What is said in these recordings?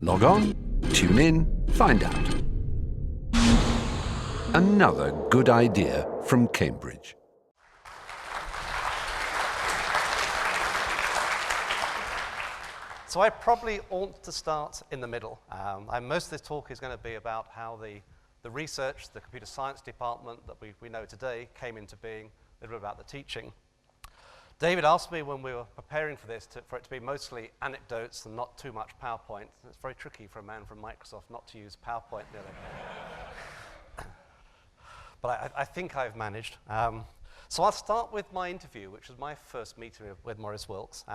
Log on, tune in, find out. Another good idea from Cambridge. So I probably ought to start in the middle. Most of this talk is going to be about how the research, the computer science department that we know today came into being, a little bit about the teaching. David asked me when we were preparing for this for it to be mostly anecdotes and not too much PowerPoint. It's very tricky for a man from Microsoft not to use PowerPoint nearly. But I think I've managed. So I'll start with my interview, which was my first meeting with Maurice Wilkes.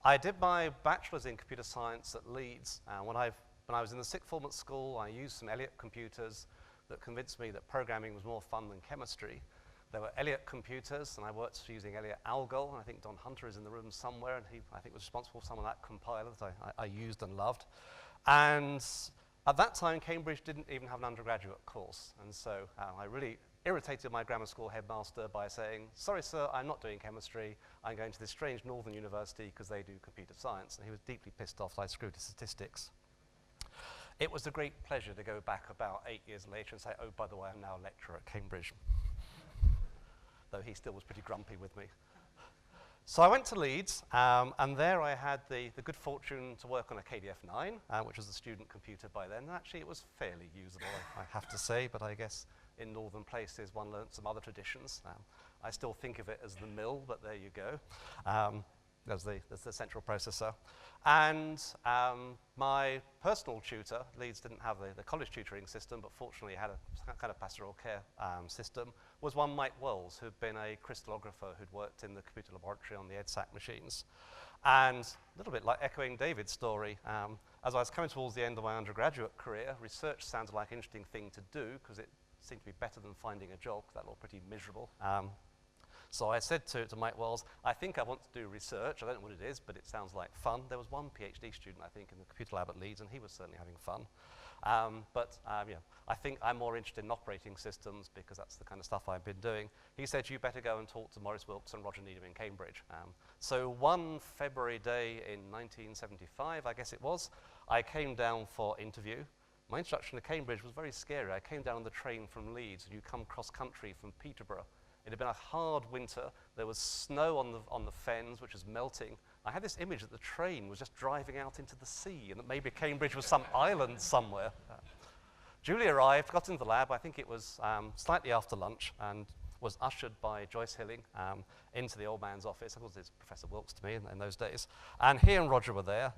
I did my bachelor's in computer science at Leeds. When I was in the sixth form at school, I used some Elliott computers that convinced me that programming was more fun than chemistry. There were Elliott computers, and I worked using Elliott Algol. I think Don Hunter is in the room somewhere, and he, I think, was responsible for some of that compiler that I used and loved. And at that time, Cambridge didn't even have an undergraduate course, and so I really irritated my grammar school headmaster by saying, "Sorry, sir, I'm not doing chemistry. I'm going to this strange northern university because they do computer science." And he was deeply pissed off that I screwed his statistics. It was a great pleasure to go back about 8 years later and say, "Oh, by the way, I'm now a lecturer at Cambridge." Though he still was pretty grumpy with me. So I went to Leeds, and there I had the good fortune to work on a KDF-9, which was a student computer by then. And actually, it was fairly usable, I have to say, but I guess in northern places, one learnt some other traditions. I still think of it as the mill, but there you go. As the central processor. And my personal tutor, Leeds didn't have the college tutoring system, but fortunately had a kind of pastoral care system, was one Mike Wells, who'd been a crystallographer who'd worked in the computer laboratory on the EDSAC machines. And a little bit like echoing David's story, as I was coming towards the end of my undergraduate career, research sounded like an interesting thing to do because it seemed to be better than finding a job, because that looked pretty miserable. So I said to Mike Wells, "I think I want to do research. I don't know what it is, but it sounds like fun." There was one PhD student, I think, in the computer lab at Leeds, and he was certainly having fun. I think I'm more interested in operating systems because that's the kind of stuff I've been doing. He said, "You better go and talk to Maurice Wilkes and Roger Needham in Cambridge." So one February day in 1975, I guess it was, I came down for interview. My introduction to Cambridge was very scary. I came down on the train from Leeds, and you come cross-country from Peterborough. It had been a hard winter. There was snow on the fens, which was melting. I had this image that the train was just driving out into the sea and that maybe Cambridge was some island somewhere. Julie arrived, got into the lab. I think it was slightly after lunch, and was ushered by Joyce Hilling into the old man's office. Of course, it's Professor Wilkes to me in those days. And he and Roger were there.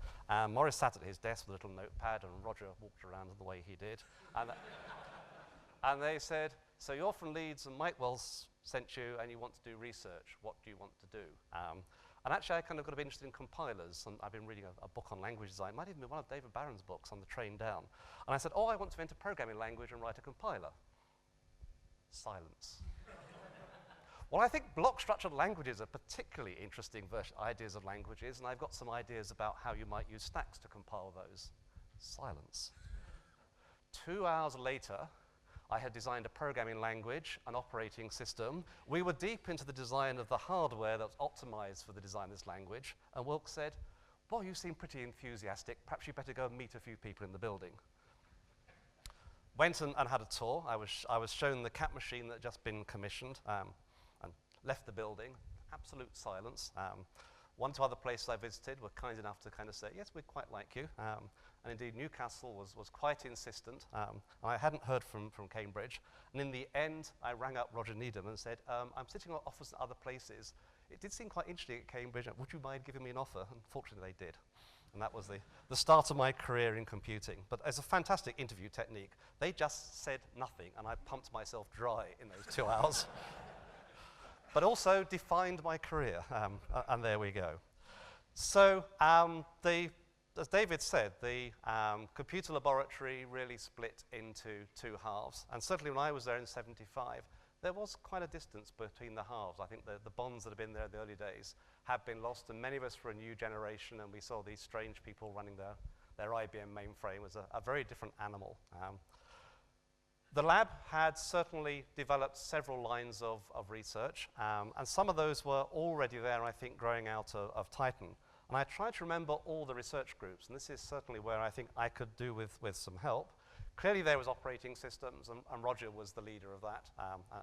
Maurice sat at his desk with a little notepad, and Roger walked around the way he did. And they said, "So you're from Leeds, and Mike Wells sent you, and you want to do research. What do you want to do?" And actually, I kind of got a bit interested in compilers, and I've been reading a book on language design. It might even be one of David Barron's books on the train down. And I said, "Oh, I want to invent a programming language and write a compiler." Silence. Well, I think block-structured languages are particularly interesting ideas of languages, and I've got some ideas about how you might use stacks to compile those. Silence. 2 hours later, I had designed a programming language, an operating system. We were deep into the design of the hardware that was optimized for the design of this language. And Wilkes said, "Boy, you seem pretty enthusiastic. Perhaps you better go and meet a few people in the building." Went and had a tour. I was shown the CAT machine that had just been commissioned, and left the building. Absolute silence. One or two other places I visited were kind enough to kind of say, "Yes, we'd quite like you." And indeed, Newcastle was quite insistent. I hadn't heard from Cambridge. And in the end, I rang up Roger Needham and said, "I'm sitting on offers at other places. It did seem quite interesting at Cambridge. Would you mind giving me an offer?" And fortunately, they did. And that was the start of my career in computing. But as a fantastic interview technique, they just said nothing, and I pumped myself dry in those 2 hours. But also defined my career, and there we go. So as David said, the computer laboratory really split into two halves. And certainly when I was there in 75, there was quite a distance between the halves. I think the bonds that had been there in the early days have been lost, and many of us were a new generation, and we saw these strange people running their IBM mainframe. It was a very different animal. The lab had certainly developed several lines of research, and some of those were already there, I think, growing out of Titan. And I tried to remember all the research groups, and this is certainly where I think I could do with some help. Clearly there was operating systems, and Roger was the leader of that,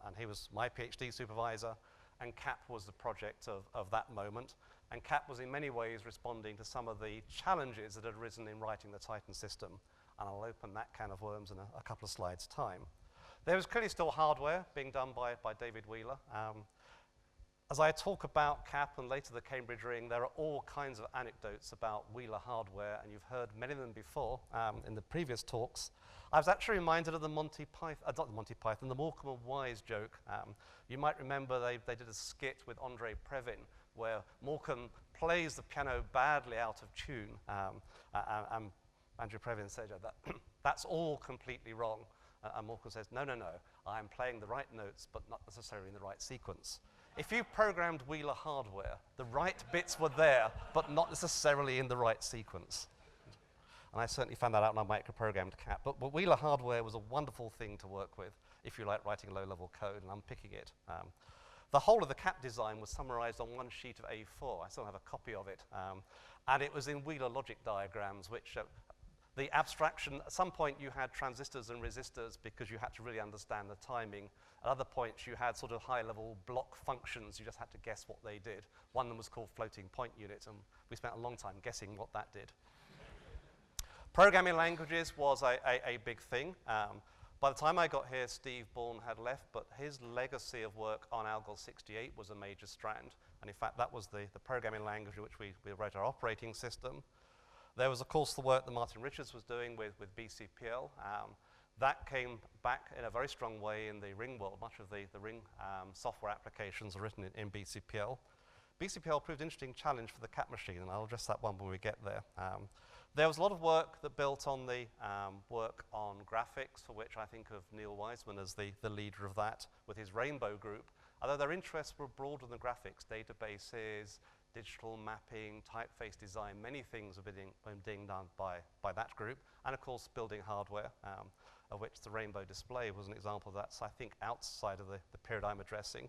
and he was my PhD supervisor, and CAP was the project of that moment. And CAP was in many ways responding to some of the challenges that had arisen in writing the Titan system. And I'll open that can of worms in a couple of slides' time. There was clearly still hardware being done by David Wheeler. As I talk about CAP and later the Cambridge Ring, there are all kinds of anecdotes about Wheeler hardware, and you've heard many of them before in the previous talks. I was actually reminded of the Monty Python, not the Monty Python, the Morecambe and Wise joke. You might remember they did a skit with Andre Previn, where Morecambe plays the piano badly out of tune, and Andrew Previn said, that's all completely wrong. And Morecambe says, no, I'm playing the right notes, but not necessarily in the right sequence. If you programmed Wheeler hardware, the right bits were there, but not necessarily in the right sequence. And I certainly found that out when I microprogrammed CAP. But Wheeler hardware was a wonderful thing to work with if you like writing low-level code and unpicking it. The whole of the CAP design was summarized on one sheet of A4. I still have a copy of it. And it was in Wheeler logic diagrams, which the abstraction, at some point you had transistors and resistors because you had to really understand the timing. At other points you had sort of high-level block functions. You just had to guess what they did. One of them was called floating point unit, and we spent a long time guessing what that did. Programming languages was a big thing. By the time I got here, Steve Bourne had left, but his legacy of work on Algol 68 was a major strand. And in fact, that was the programming language in which we wrote our operating system. There was, of course, the work that Martin Richards was doing with BCPL. That came back in a very strong way in the Ring world. Much of the Ring software applications are written in BCPL. BCPL proved an interesting challenge for the CAP machine, and I'll address that one when we get there. There was a lot of work that built on the work on graphics, for which I think of Neil Wiseman as the leader of that, with his Rainbow group. Although their interests were broader than graphics, databases, digital mapping, typeface design, many things have been being done by that group, and of course building hardware, of which the Rainbow display was an example of that, so I think outside of the period I'm addressing.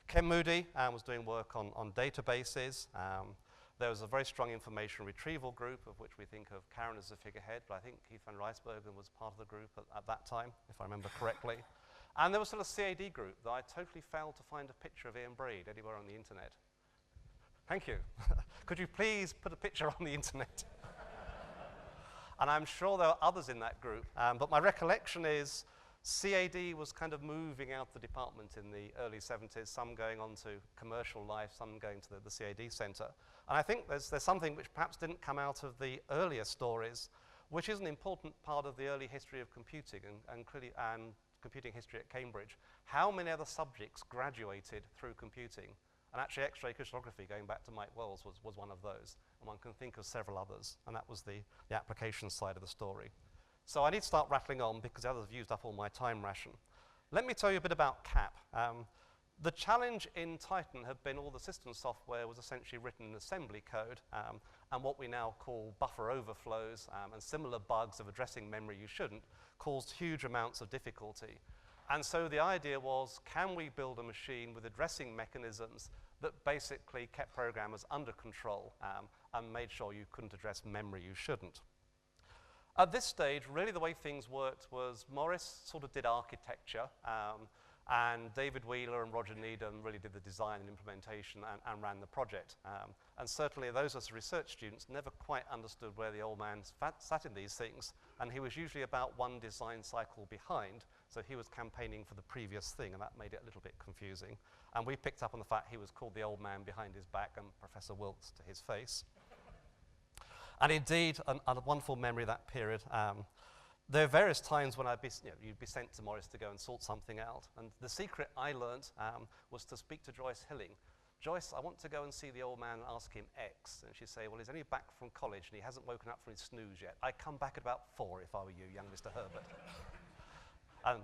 Ken Moody was doing work on databases. There was a very strong information retrieval group, of which we think of Karen as the figurehead, but I think Keith van Rijsbergen was part of the group at that time, if I remember correctly. And there was sort of a CAD group that I totally failed to find a picture of Ian Breed anywhere on the internet. Thank you. Could you please put a picture on the internet? And I'm sure there are others in that group, but my recollection is CAD was kind of moving out the department in the early 70s, some going on to commercial life, some going to the CAD center. And I think there's something which perhaps didn't come out of the earlier stories, which is an important part of the early history of computing and computing history at Cambridge. How many other subjects graduated through computing? And actually X-ray crystallography, going back to Mike Wells, was one of those. And one can think of several others, and that was the application side of the story. So I need to start rattling on because the others have used up all my time ration. Let me tell you a bit about CAP. The challenge in Titan had been all the system software was essentially written in assembly code, and what we now call buffer overflows and similar bugs of addressing memory you shouldn't caused huge amounts of difficulty. And so the idea was, can we build a machine with addressing mechanisms that basically kept programmers under control and made sure you couldn't address memory you shouldn't? At this stage, really the way things worked was Maurice sort of did architecture, and David Wheeler and Roger Needham really did the design and implementation and ran the project. And certainly those of us research students never quite understood where the old man sat in these things, and he was usually about one design cycle behind, so he was campaigning for the previous thing, and that made it a little bit confusing. And we picked up on the fact he was called the old man behind his back and Professor Wilkes to his face. And indeed, a wonderful memory of that period. There are various times when you'd be sent to Maurice to go and sort something out. And the secret I learned was to speak to Joyce Hilling. Joyce, I want to go and see the old man and ask him X. And she'd say, well, he's only back from college and he hasn't woken up from his snooze yet. I'd come back at about 4 if I were you, young Mr. Herbert. And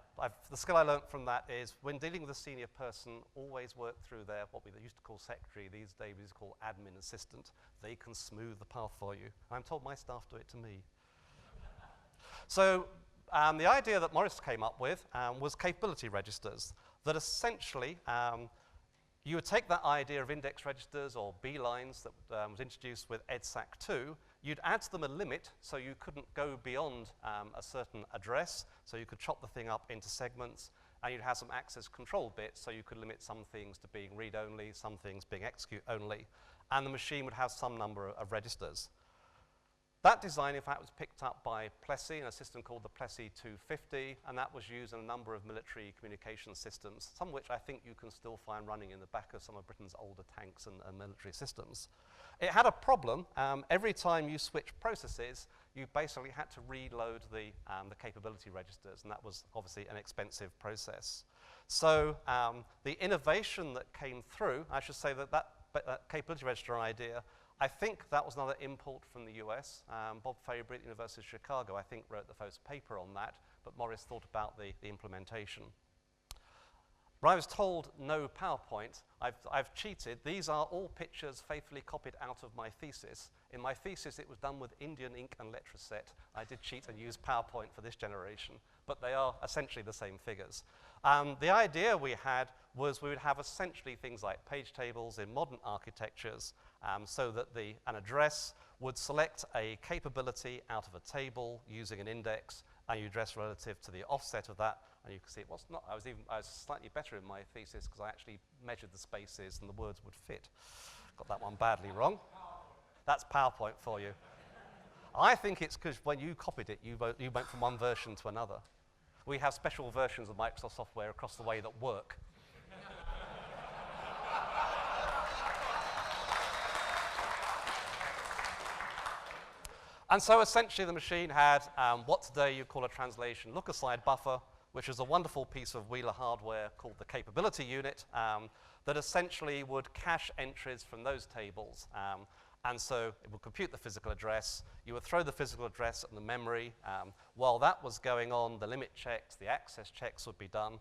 the skill I learned from that is when dealing with a senior person, always work through their, what we used to call secretary, these days is called admin assistant. They can smooth the path for you. I'm told my staff do it to me. So the idea that Maurice came up with was capability registers that essentially You would take that idea of index registers or B lines that was introduced with EDSAC2, you'd add to them a limit so you couldn't go beyond a certain address, so you could chop the thing up into segments, and you'd have some access control bits so you could limit some things to being read-only, some things being execute-only, and the machine would have some number of registers. That design, in fact, was picked up by Plessy in a system called the Plessy 250, and that was used in a number of military communication systems, some of which I think you can still find running in the back of some of Britain's older tanks and military systems. It had a problem. Every time you switched processes, you basically had to reload the capability registers, and that was obviously an expensive process. So the innovation that came through, I should say that capability register idea, I think that was another import from the US. Bob Fabry at the University of Chicago, I think, wrote the first paper on that, but Maurice thought about the implementation. When I was told no PowerPoint, I've cheated. These are all pictures faithfully copied out of my thesis. In my thesis, it was done with Indian ink and Letraset. I did cheat and use PowerPoint for this generation, but they are essentially the same figures. The idea we had was we would have essentially things like page tables in modern architectures, so that an address would select a capability out of a table using an index, and you address relative to the offset of that, and you can see it was not. I was slightly better in my thesis because I actually measured the spaces and the words would fit. Got that one badly wrong. That's PowerPoint for you. I think it's because when you copied it, you went from one version to another. We have special versions of Microsoft software across the way that work. And so essentially the machine had what today you call a translation look-aside buffer, which is a wonderful piece of Wheeler hardware called the capability unit that essentially would cache entries from those tables. And so it would compute the physical address. You would throw the physical address at the memory. While that was going on, the limit checks, the access checks would be done.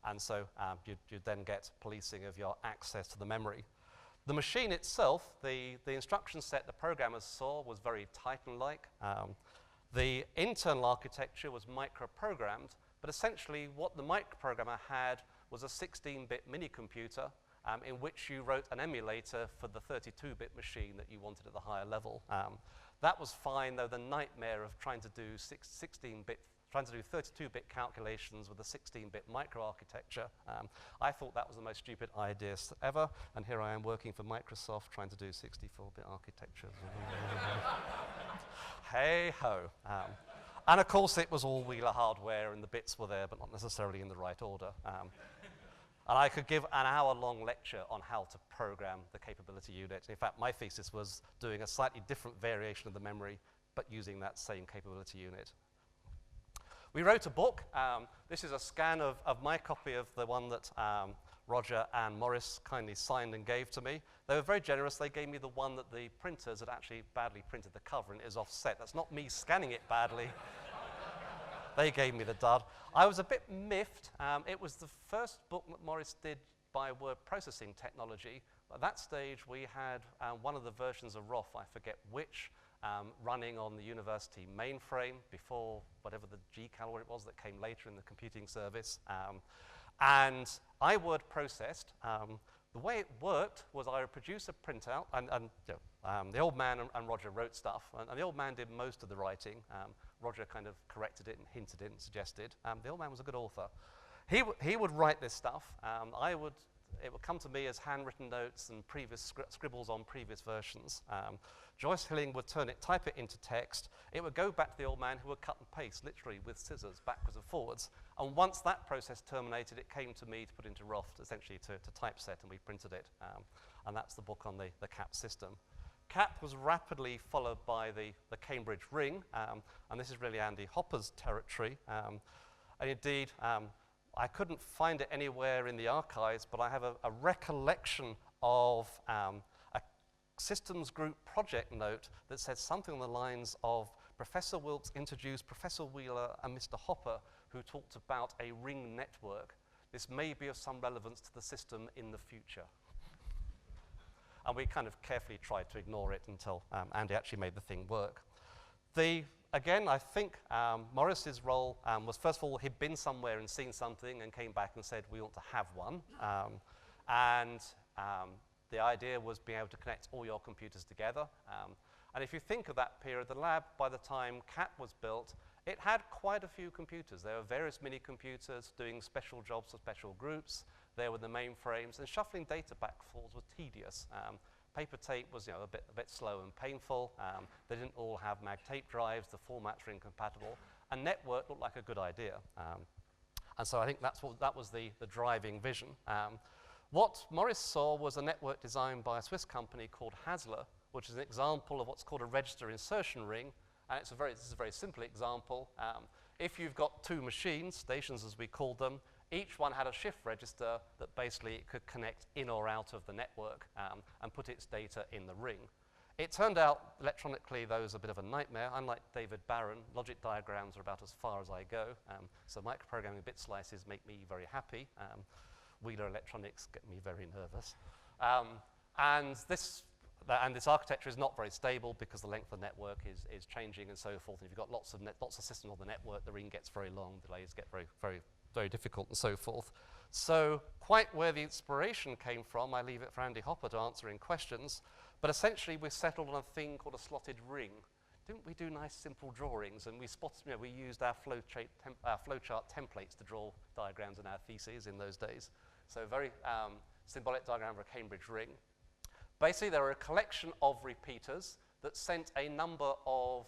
And so you'd then get policing of your access to the memory. The machine itself, the instruction set the programmers saw was very Titan-like. The internal architecture was micro-programmed, but essentially what the microprogrammer had was a 16-bit mini-computer in which you wrote an emulator for the 32-bit machine that you wanted at the higher level. That was fine, though the nightmare of trying to do 32-bit calculations with a 16-bit microarchitecture. I thought that was the most stupid idea ever, and here I am working for Microsoft trying to do 64-bit architecture. Hey-ho. And of course, it was all Wheeler hardware, and the bits were there, but not necessarily in the right order. And I could give an hour-long lecture on how to program the capability unit. In fact, my thesis was doing a slightly different variation of the memory, but using that same capability unit. We wrote a book. This is a scan of my copy of the one that Roger and Maurice kindly signed and gave to me. They were very generous. They gave me the one that the printers had actually badly printed the cover, and it is offset. That's not me scanning it badly. They gave me the dud. I was a bit miffed. It was the first book that Maurice did by word processing technology. At that stage, we had one of the versions of ROF, I forget which, running on the university mainframe before whatever the GCal or it was that came later in the computing service. And I word processed. The way it worked was I would produce a printout, and the old man and Roger wrote stuff, and the old man did most of the writing. Roger kind of corrected it and hinted it and suggested. The old man was a good author. He would write this stuff. It would come to me as handwritten notes and previous scribbles on previous versions. Joyce Hilling would type it into text. It would go back to the old man who would cut and paste, literally with scissors, backwards and forwards. And once that process terminated, it came to me to put into ROF, essentially to typeset, and we printed it. And that's the book on the CAP system. CAP was rapidly followed by the Cambridge ring, and this is really Andy Hopper's territory. And indeed, I couldn't find it anywhere in the archives, but I have a recollection of a systems group project note that said something on the lines of Professor Wilkes introduced Professor Wheeler and Mr. Hopper, who talked about a ring network. This may be of some relevance to the system in the future. And we kind of carefully tried to ignore it until Andy actually made the thing work. Again, I think Maurice's role was, first of all, he'd been somewhere and seen something and came back and said, we want to have one. And the idea was being able to connect all your computers together. And if you think of that period, the lab, by the time CAT was built, it had quite a few computers. There were various mini computers doing special jobs for special groups. There were the mainframes, and shuffling data back and forth was tedious. Paper tape was a bit slow and painful. They didn't all have mag tape drives. The formats were incompatible. And network looked like a good idea. And so I think that was the driving vision. What Maurice saw was a network designed by a Swiss company called Hasler, which is an example of what's called a register insertion ring. And this is a very simple example. If you've got two machines, stations as we called them, each one had a shift register that basically it could connect in or out of the network and put its data in the ring. It turned out electronically those are a bit of a nightmare. Unlike David Barron, logic diagrams are about as far as I go. So microprogramming bit slices make me very happy. Wheeler electronics get me very nervous. And this architecture is not very stable because the length of the network is changing and so forth. And if you've got lots of systems on the network, the ring gets very long, delays get very difficult and so forth. So quite where the inspiration came from, I leave it for Andy Hopper to answer in questions, but essentially we settled on a thing called a slotted ring. Didn't we do nice simple drawings? And we used our flowchart templates to draw diagrams in our theses in those days. So very symbolic diagram of a Cambridge ring. Basically, there are a collection of repeaters that sent a number of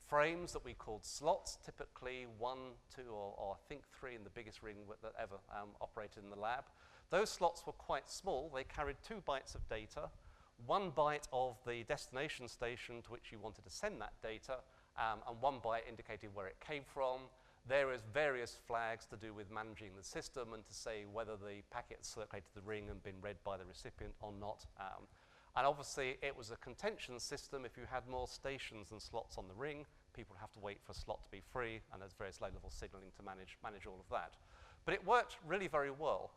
frames that we called slots, typically 1, 2, or I think 3 in the biggest ring that ever operated in the lab. Those slots were quite small. They carried 2 bytes of data, 1 byte of the destination station to which you wanted to send that data, and 1 byte indicating where it came from. There is various flags to do with managing the system and to say whether the packet circulated the ring and been read by the recipient or not. And obviously, it was a contention system. If you had more stations than slots on the ring, people would have to wait for a slot to be free, and there's various low-level signaling to manage all of that. But it worked really very well.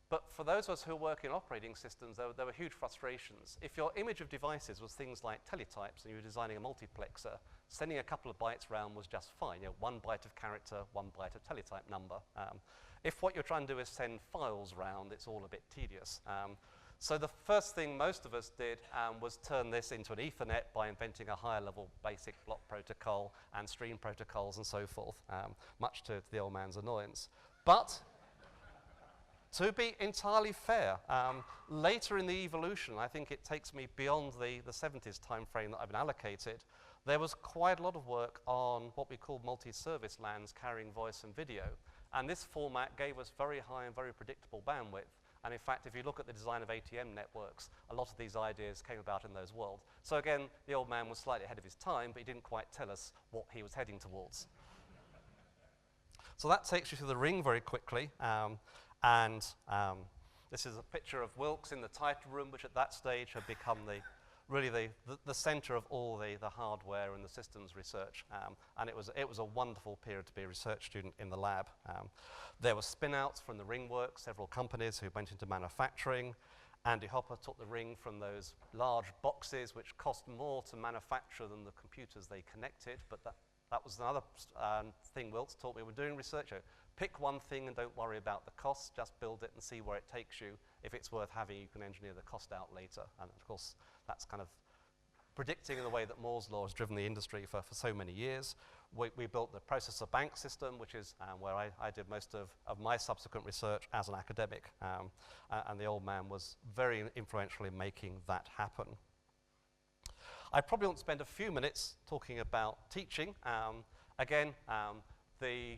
But for those of us who work in operating systems, there were huge frustrations. If your image of devices was things like teletypes and you were designing a multiplexer, sending a couple of bytes around was just fine. 1 byte of character, 1 byte of teletype number. If what you're trying to do is send files around, it's all a bit tedious. So the first thing most of us did was turn this into an Ethernet by inventing a higher level basic block protocol and stream protocols and so forth, much to the old man's annoyance. But to be entirely fair, later in the evolution, I think it takes me beyond the 70s time frame that I've been allocated, there was quite a lot of work on what we call multi-service LANs carrying voice and video. And this format gave us very high and very predictable bandwidth. And in fact, if you look at the design of ATM networks, a lot of these ideas came about in those worlds. So again, the old man was slightly ahead of his time, but he didn't quite tell us what he was heading towards. So that takes you through the ring very quickly. This is a picture of Wilkes in the title room, which at that stage had become really the center of all the hardware and the systems research. And it was a wonderful period to be a research student in the lab. There were spin-outs from the ring work, several companies who went into manufacturing. Andy Hopper took the ring from those large boxes, which cost more to manufacture than the computers they connected. But that was another thing Wilkes taught me when doing research. Pick one thing and don't worry about the cost, just build it and see where it takes you. If it's worth having, you can engineer the cost out later. And of course, that's kind of predicting in the way that Moore's law has driven the industry for so many years. We built the processor bank system, which is where I did most of my subsequent research as an academic. And the old man was very influential in making that happen. I probably want to spend a few minutes talking about teaching. The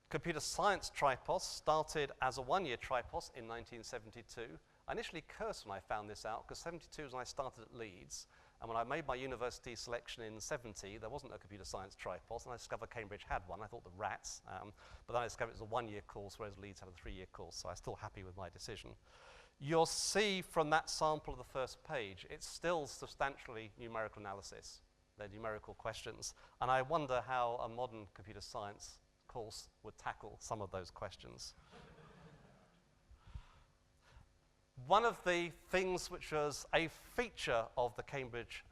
computer science tripos started as a one-year tripos in 1972. I initially cursed when I found this out, because 72 was when I started at Leeds. And when I made my university selection in 70, there wasn't a computer science tripos, and I discovered Cambridge had one. I thought the rats. But then I discovered it was a one-year course, whereas Leeds had a 3-year course, so I'm still happy with my decision. You'll see from that sample of the first page, it's still substantially numerical analysis. They're numerical questions. And I wonder how a modern computer science course would tackle some of those questions. One of the things which was a feature of the Cambridge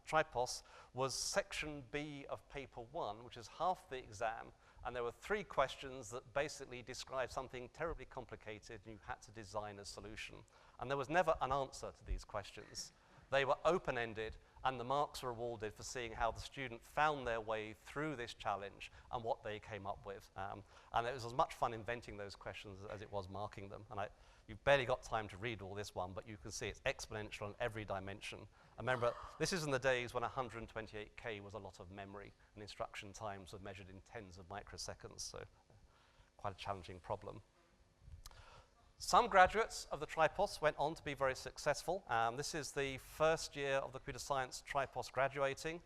Tripos was section B of paper 1, which is half the exam, and there were 3 questions that basically described something terribly complicated, and you had to design a solution. And there was never an answer to these questions. They were open-ended, and the marks were awarded for seeing how the student found their way through this challenge and what they came up with. And it was as much fun inventing those questions as it was marking them. And you've barely got time to read all this one, but you can see it's exponential in every dimension. And remember, this is in the days when 128K was a lot of memory, and instruction times were measured in tens of microseconds, so quite a challenging problem. Some graduates of the Tripos went on to be very successful. This is the first year of the computer science Tripos graduating.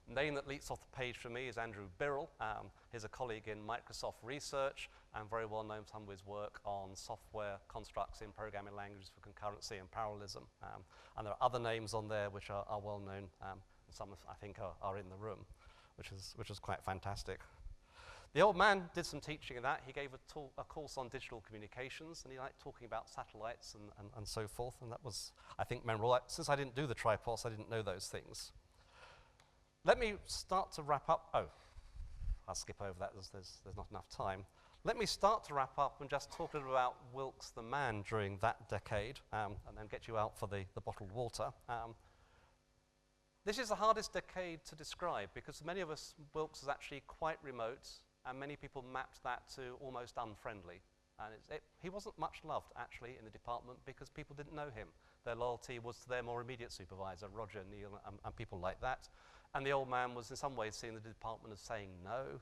Name that leaps off the page for me is Andrew Birrell. He's a colleague in Microsoft Research and very well known for some of his work on software constructs in programming languages for concurrency and parallelism. And there are other names on there which are well known, and some I think are in the room, which is quite fantastic. The old man did some teaching in that. He gave a course on digital communications, and he liked talking about satellites and so forth, and that was, I think, memorable. Since I didn't do the Tripos, I didn't know those things. Let me start to wrap up. Oh, I'll skip over that. There's not enough time. Let me start to wrap up and just talk a little about Wilkes the man during that decade, and then get you out for the bottled water. This is the hardest decade to describe because for many of us, Wilkes is actually quite remote, and many people mapped that to almost unfriendly. And he wasn't much loved, actually, in the department because people didn't know him. Their loyalty was to their more immediate supervisor, Roger, Neil, and people like that. And the old man was in some ways seen in the department as saying no,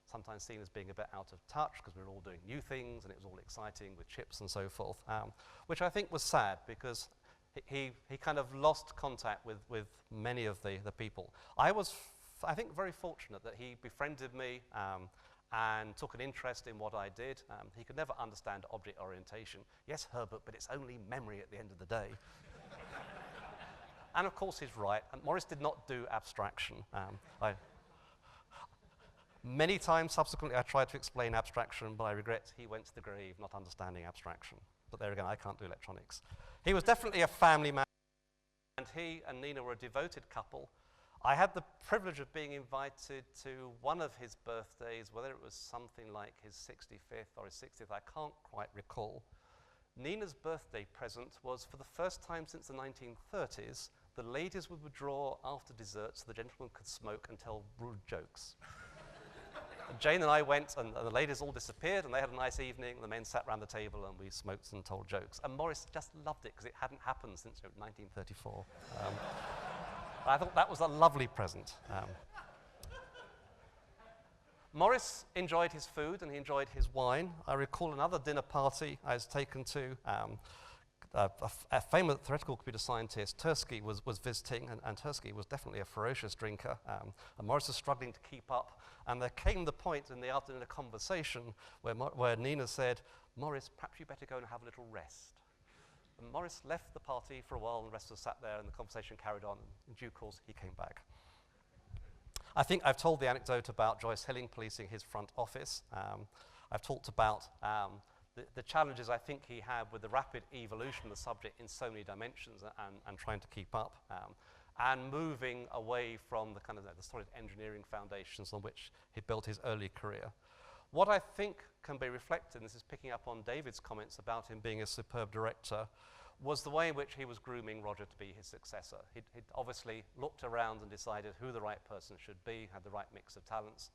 sometimes seen as being a bit out of touch because we were all doing new things and it was all exciting with chips and so forth, which I think was sad because he kind of lost contact with many of the people. I was, I think, very fortunate that he befriended me and took an interest in what I did. He could never understand object orientation. Yes, Herbert, but it's only memory at the end of the day. And of course he's right, and Maurice did not do abstraction. Many times subsequently I tried to explain abstraction, but I regret he went to the grave not understanding abstraction. But there again, I can't do electronics. He was definitely a family man, and he and Nina were a devoted couple. I had the privilege of being invited to one of his birthdays, whether it was something like his 65th or his 60th, I can't quite recall. Nina's birthday present was, for the first time since the 1930s, the ladies would withdraw after dessert so the gentlemen could smoke and tell rude jokes. And Jane and I went, and the ladies all disappeared, and they had a nice evening. The men sat around the table, and we smoked and told jokes. And Maurice just loved it, because it hadn't happened since 1934. I thought that was a lovely present. Maurice enjoyed his food, and he enjoyed his wine. I recall another dinner party I was taken to. A famous theoretical computer scientist, Tursky, was visiting, and Tursky was definitely a ferocious drinker, and Maurice was struggling to keep up. And there came the point in the afternoon, a conversation where Nina said, "Maurice, perhaps you better go and have a little rest." And Maurice left the party for a while, and the rest of us sat there, and the conversation carried on. In due course, he came back. I think I've told the anecdote about Joyce Hilling policing his front office. I've talked about the challenges I think he had with the rapid evolution of the subject in so many dimensions and trying to keep up, and moving away from the kind of the solid engineering foundations on which he built his early career. What I think can be reflected, and this is picking up on David's comments about him being a superb director, was the way in which he was grooming Roger to be his successor. He'd obviously looked around and decided who the right person should be, had the right mix of talents,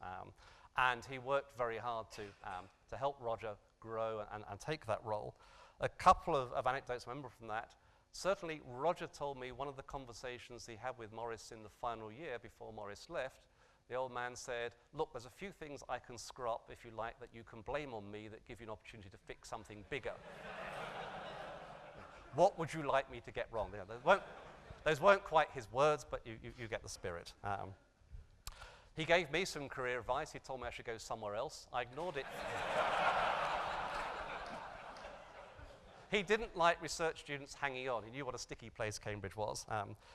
and he worked very hard to help Roger grow and take that role. A couple of anecdotes I remember from that. Certainly, Roger told me one of the conversations he had with Maurice in the final year before Maurice left, the old man said, "Look, there's a few things I can screw up, if you like, that you can blame on me that give you an opportunity to fix something bigger." What would you like me to get wrong? You know, those weren't quite his words, but you get the spirit. He gave me some career advice. He told me I should go somewhere else. I ignored it. He didn't like research students hanging on. He knew what a sticky place Cambridge was.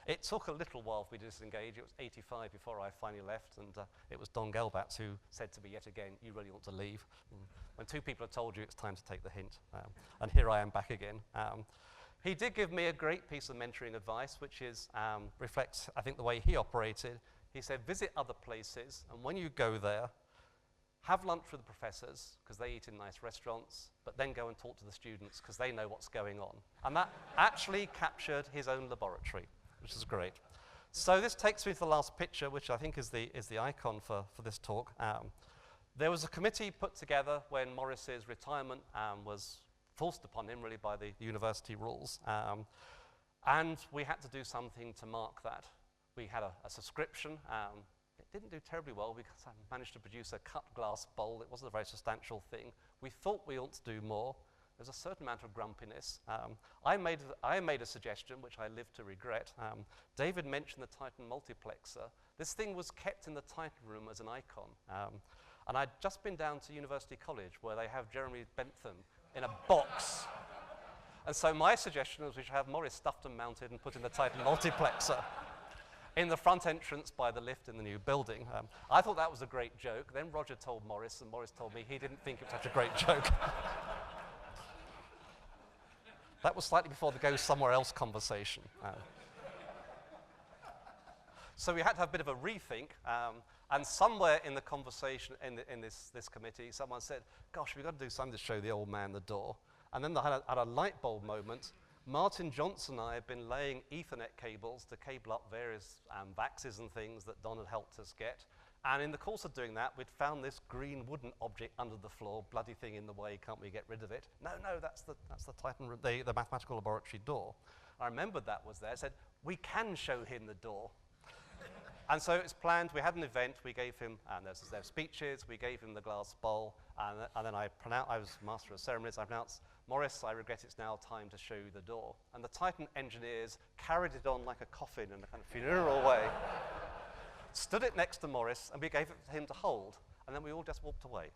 It took a little while for me to disengage. It was 85 before I finally left, and it was Don Gelbats who said to me yet again, "You really ought to leave." When two people have told you, it's time to take the hint. And here I am back again. He did give me a great piece of mentoring advice, which is reflects, I think, the way he operated. He said, visit other places, and when you go there, have lunch with the professors, because they eat in nice restaurants, but then go and talk to the students, because they know what's going on. And that actually captured his own laboratory, which is great. So this takes me to the last picture, which I think is the icon for this talk. There was a committee put together when Maurice's retirement was forced upon him, really, by the university rules. And we had to do something to mark that. We had a subscription. It didn't do terribly well because I managed to produce a cut glass bowl. It wasn't a very substantial thing. We thought we ought to do more. There's a certain amount of grumpiness. I made a suggestion, which I live to regret. David mentioned the Titan multiplexer. This thing was kept in the Titan room as an icon. And I'd just been down to University College, where they have Jeremy Bentham in a box. And so my suggestion was we should have Maurice stuffed and mounted and put in the Titan multiplexer in the front entrance by the lift in the new building. I thought that was a great joke. Then Roger told Maurice, and Maurice told me he didn't think it was such a great joke. That was slightly before the go somewhere else conversation. So we had to have a bit of a rethink, and somewhere in the conversation in this committee, someone said, gosh, we've got to do something to show the old man the door. And then at a light bulb moment, Martin Johnson and I have been laying Ethernet cables to cable up various VAXs and things that Don had helped us get. And in the course of doing that, we'd found this green wooden object under the floor, bloody thing in the way, can't we get rid of it? No, that's the Titan, the mathematical laboratory door. I remembered that was there. I said, we can show him the door. And so it's planned, we had an event, we gave him, and there's speeches, we gave him the glass bowl, and then I was master of ceremonies, I pronounced, Maurice, I regret it's now time to show you the door. And the Titan engineers carried it on like a coffin in a kind of funeral way, stood it next to Maurice, and we gave it to him to hold, and then we all just walked away.